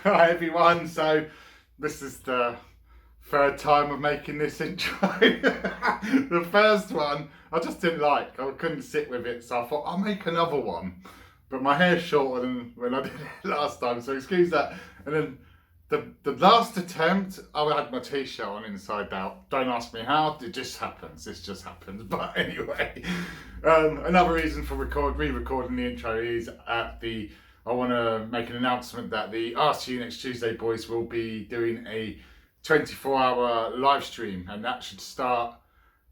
Hi everyone, so this is the third time of making this intro. The first one I just didn't like, I couldn't sit with it, so I thought I'll make another one. But my hair's shorter than when I did it last time, so excuse that. And then the last attempt, I had my t-shirt on inside out. Don't ask me how, it just happens, this just happens. But anyway, another reason for re-recording the intro is I want to make an announcement that the RCUNEXTTUESDAY boys will be doing a 24-hour live stream, and that should start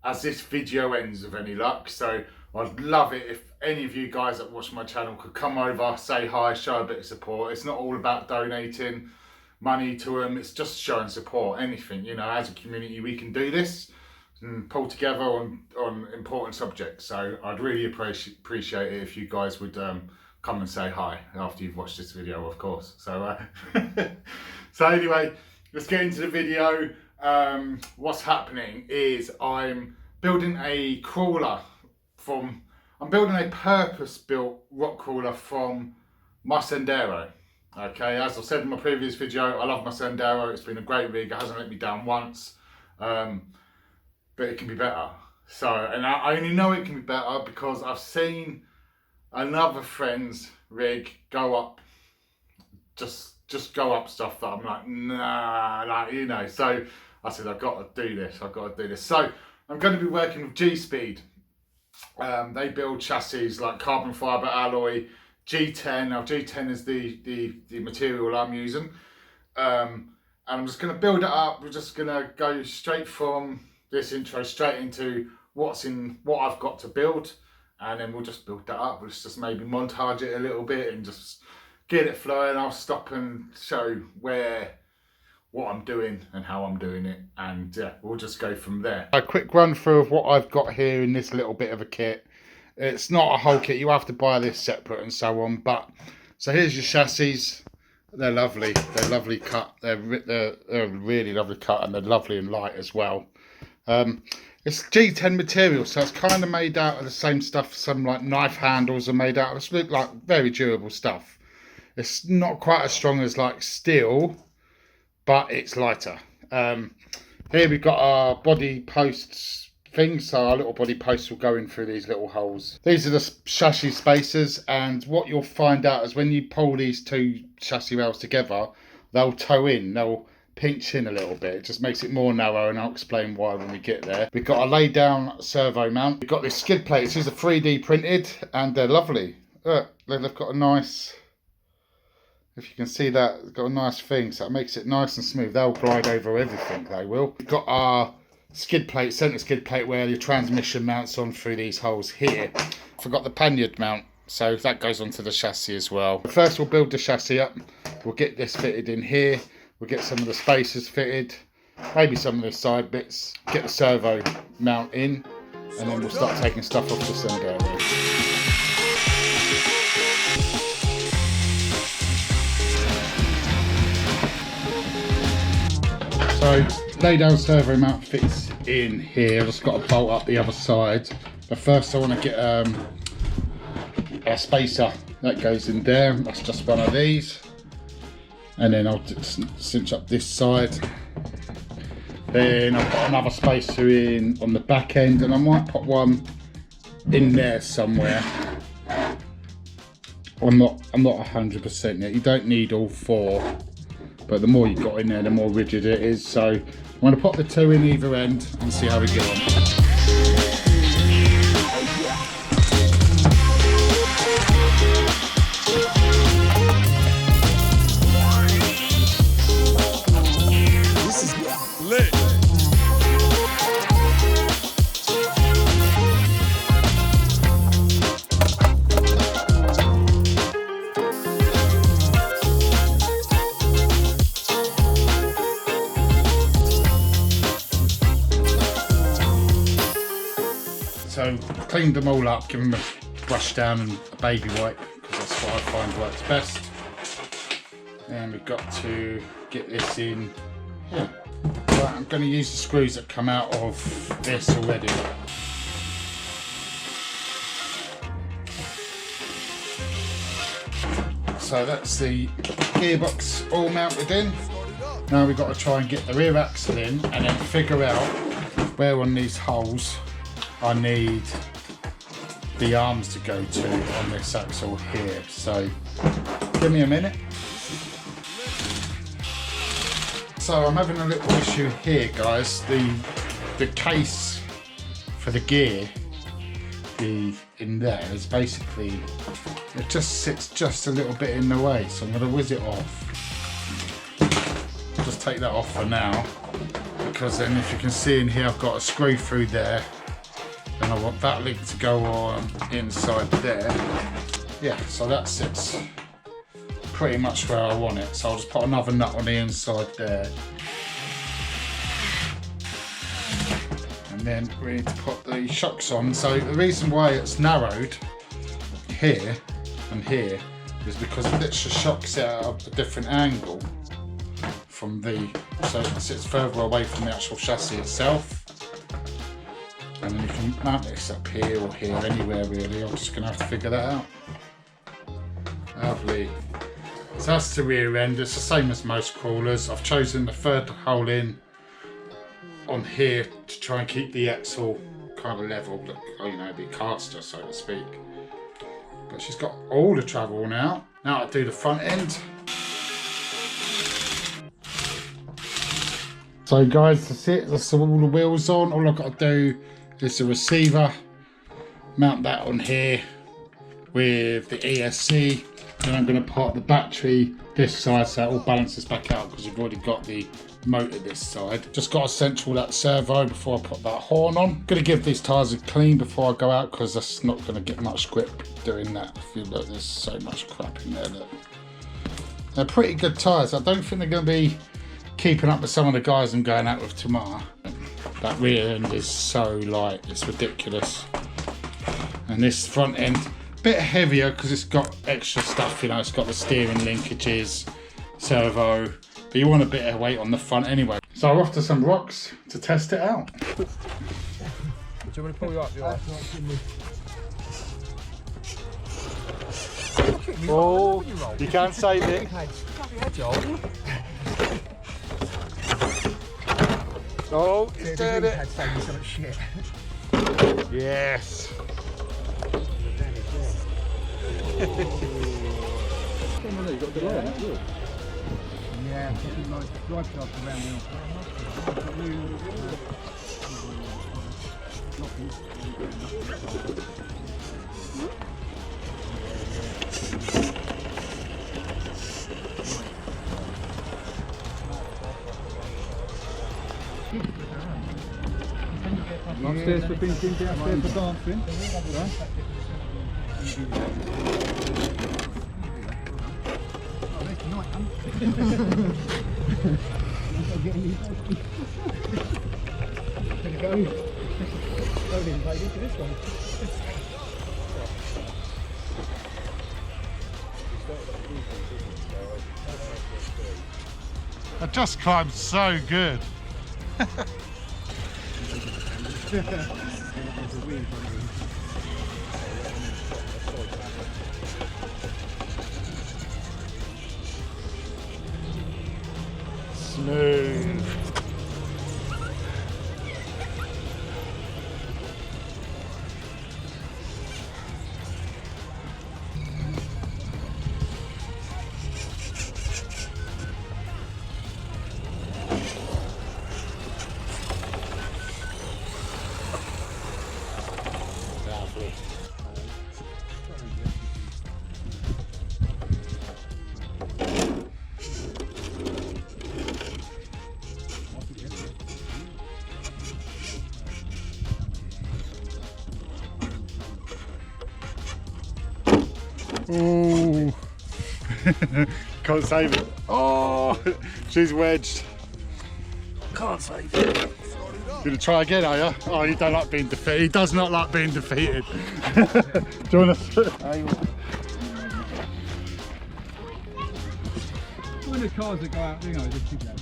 as this video ends with any luck. So I'd love it if any of you guys that watch my channel could come over, say hi, show a bit of support. It's not all about donating money to them, it's just showing support. Anything, you know, as a community we can do this and pull together on important subjects. So I'd really appreciate it if you guys would come and say hi after you've watched this video, of course. So so anyway, let's get into the video. What's happening is I'm building a crawler I'm building a purpose-built rock crawler from my Sendero. Okay, as I said in my previous video, I love my Sendero. It's been a great rig, it hasn't let me down once, but it can be better. So, and I only know it can be better because I've seen another friend's rig go up, just go up stuff that I'm like, nah, like, you know. So I said, I've got to do this, So I'm going to be working with Gspeed. They build chassis like carbon fibre alloy, G10. Now G10 is the material I'm using. And I'm just going to build it up. We're just going to go straight from this intro straight into what I've got to build. And then we'll just build that up. We'll just maybe montage it a little bit and just get it flowing. I'll stop and show what I'm doing and how I'm doing it, and yeah, we'll just go from there. A quick run through of what I've got here in this little bit of a kit. It's not a whole kit, you have to buy this separate and so on, but so here's your chassis. They're lovely cut. They're a really lovely cut, and they're lovely and light as well. It's G10 material, so it's kind of made out of the same stuff some like knife handles are made out of. It's like very durable stuff. It's not quite as strong as like steel, but it's lighter. Here we've got our body posts thing, so our little body posts will go in through these little holes. These are the chassis spacers, and what you'll find out is when you pull these two chassis rails together, they'll toe in, they'll pinch in a little bit. It just makes it more narrow, and I'll explain why when we get there. We've got a lay down servo mount. We've got this skid plate. These are 3D printed, and they're lovely. Look, they've got a nice, if you can see that, it's got a nice thing, so it makes it nice and smooth. They'll glide over everything, they will. We've got our skid plate, centre skid plate, where your transmission mounts on through these holes here. Forgot the panniard mount, so that goes onto the chassis as well. First we'll build the chassis up. We'll get this fitted in here. We'll get some of the spacers fitted, maybe some of the side bits, get the servo mount in, and then we'll start taking stuff off the Sendero. So, lay down servo mount fits in here. I've just got to bolt up the other side. But first I want to get a spacer that goes in there. That's just one of these. And then I'll just cinch up this side. Then I'll put another spacer in on the back end, and I might put one in there somewhere. I'm not 100% yet. You don't need all four, but the more you've got in there, the more rigid it is. So I'm going to pop the two in either end and see how we get on. So cleaned them all up, give them a brush down and a baby wipe, because that's what I find works best. And we've got to get this in here. Right, I'm going to use the screws that come out of this already. So that's the gearbox all mounted in. Now we've got to try and get the rear axle in and then figure out where on these holes I need the arms to go to on this axle here. So give me a minute. So I'm having a little issue here, guys. The case for the gear in there is basically, it just sits just a little bit in the way, so I'm going to whiz it off. Just take that off for now, because then if you can see in here I've got a screw through there and I want that link to go on inside there. Yeah, so that sits pretty much where I want it, so I'll just put another nut on the inside there. And then we need to put the shocks on. So the reason why it's narrowed here and here is because it lets the shocks out at a different angle from so it sits further away from the actual chassis itself. And then you can mount this up here or here, anywhere really. I'm just going to have to figure that out. Lovely. So that's the rear end. It's the same as most crawlers. I've chosen the third hole in on here to try and keep the axle kind of level, you know, the caster, so to speak. But she's got all the travel now. Now I do the front end. So guys, that's it. That's all the wheels on. All I've got to do is the receiver, mount that on here with the ESC. Then I'm going to put the battery this side so it all balances back out, because we've already got the motor this side. Just got to central that servo before I put that horn on. Going to give these tyres a clean before I go out, because that's not going to get much grip doing that. I feel like there's so much crap in there. Look. They're pretty good tyres. I don't think they're going to be keeping up with some of the guys I'm going out with tomorrow. That rear end is so light, it's ridiculous. And this front end, bit heavier because it's got extra stuff, you know, it's got the steering linkages, servo, but you want a bit of weight on the front anyway. So I'm off to some rocks to test it out. Do you want me to pull you up? Oh, you can't save it. Oh, it's doing it. Yes. Yeah, fucking nice drive shaft around Upstairs for thinking, downstairs for dancing. I just climbed so good. Smooth. Lovely. Ooh. Can't save it. Oh, she's wedged. Can't save it. You gonna try again, are you? Oh, you don't like being defeated. He does not like being defeated. Do you want to? When the cars that go out, you know, just keep that.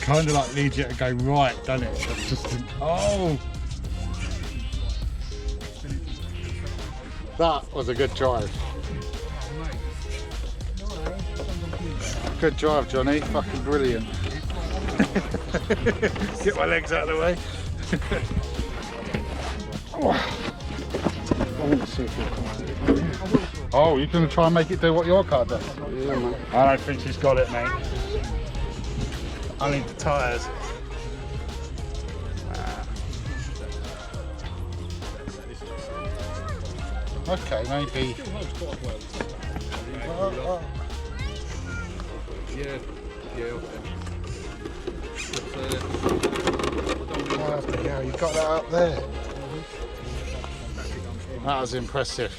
Kind of like leads you to go right, doesn't it? That's just oh, that was a good drive. Good drive, Johnny. Fucking brilliant. Get my legs out of the way. Oh, you're going to try and make it do what your car does? Yeah, man. I don't think she's got it, mate. I need the tyres. Okay, maybe. Yeah, Yeah, you got that up there. That was impressive.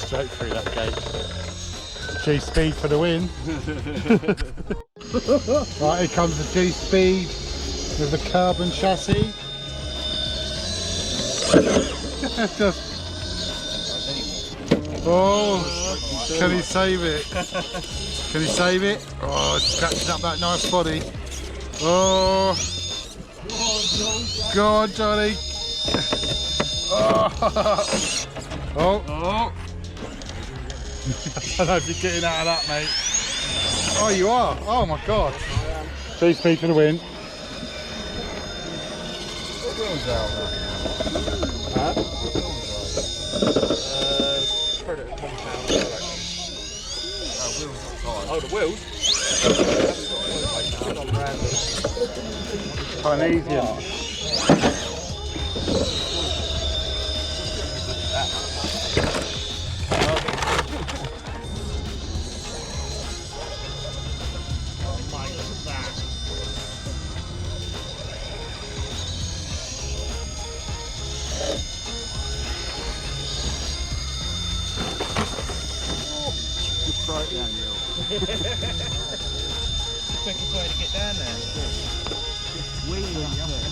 Straight through that gate. G-Speed for the win. Right, here comes the G-Speed with the carbon chassis. Just... Oh, can he save it? Can he save it? Oh, it's scratching up that nice body. Oh, go on, Johnny. Oh. Oh. Oh. I don't know if you're getting out of that, mate. Oh, you are? Oh my God. G-Speed for the win. What wheels are there? Huh? Predator compound, I reckon. Oh, the wheels? Polynesian. Right down the hill. Quickest way to get down there. Wheeling up there.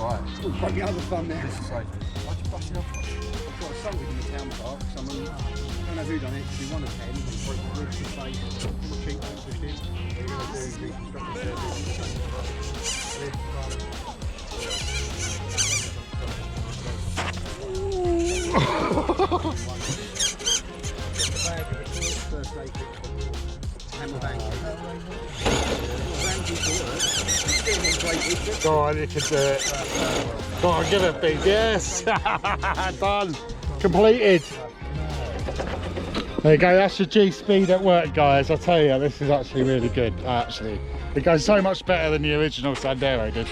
Right. We'll break the other thumb there. This is safe. Why'd you brush it off? I've got assaulted in the town park. Someone, I don't know who done it, she won a 10, but broke the ribs and face, all the cheek pushed in. They're going to do reconstructive First aid kit, hammer bang. Go on, you can do it. Go on, give it big. Yes! Done. Completed. There you go, that's your G-Speed at work, guys. I tell you, this is actually really good, actually. It goes so much better than the original Sandero did.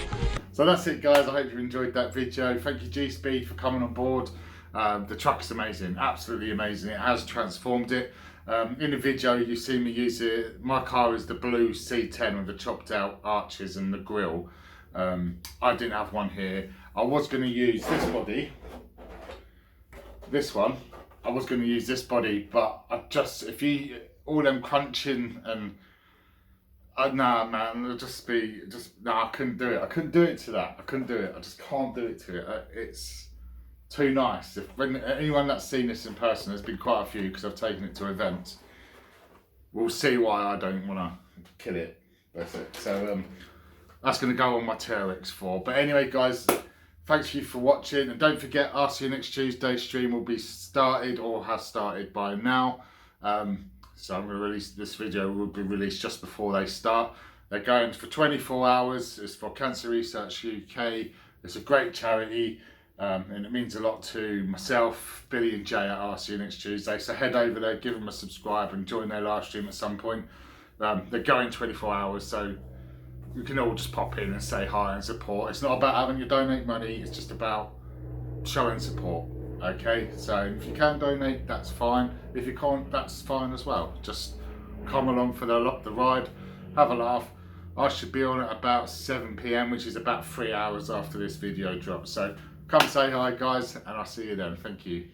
So that's it, guys. I hope you enjoyed that video. Thank you, G-Speed, for coming on board. The truck's amazing, absolutely amazing. It has transformed it. In the video, you see me use it. My car is the blue C10 with the chopped out arches and the grille. I didn't have one here. I was going to use this body, this one. I was going to use this body, but I just, if you, all them crunching and, nah, man, it'll just be, nah, I couldn't do it. I couldn't do it to that. I couldn't do it. I just can't do it to it. It's too nice. When anyone that's seen this in person, there's been quite a few because I've taken it to events, will see why I don't want to kill it. That's it. So that's going to go on my TRX4. But anyway, guys, thanks you for watching, and don't forget, RCU Tuesday stream will be started or has started by now. So I'm going to release this video, will be released just before they start. They're going for 24 hours. It's for Cancer Research UK. It's a great charity, and it means a lot to myself, Billy and Jay at RCUNEXTTUESDAY. So head over there, give them a subscribe and join their live stream at some point. They're going 24 hours, so you can all just pop in and say hi and support. It's not about having to donate money, it's just about showing support. Okay, so if you can donate, that's fine. If you can't, that's fine as well. Just come along for the ride, have a laugh. I should be on at about 7 PM, which is about 3 hours after this video drops. So come say hi, guys, and I'll see you then. Thank you.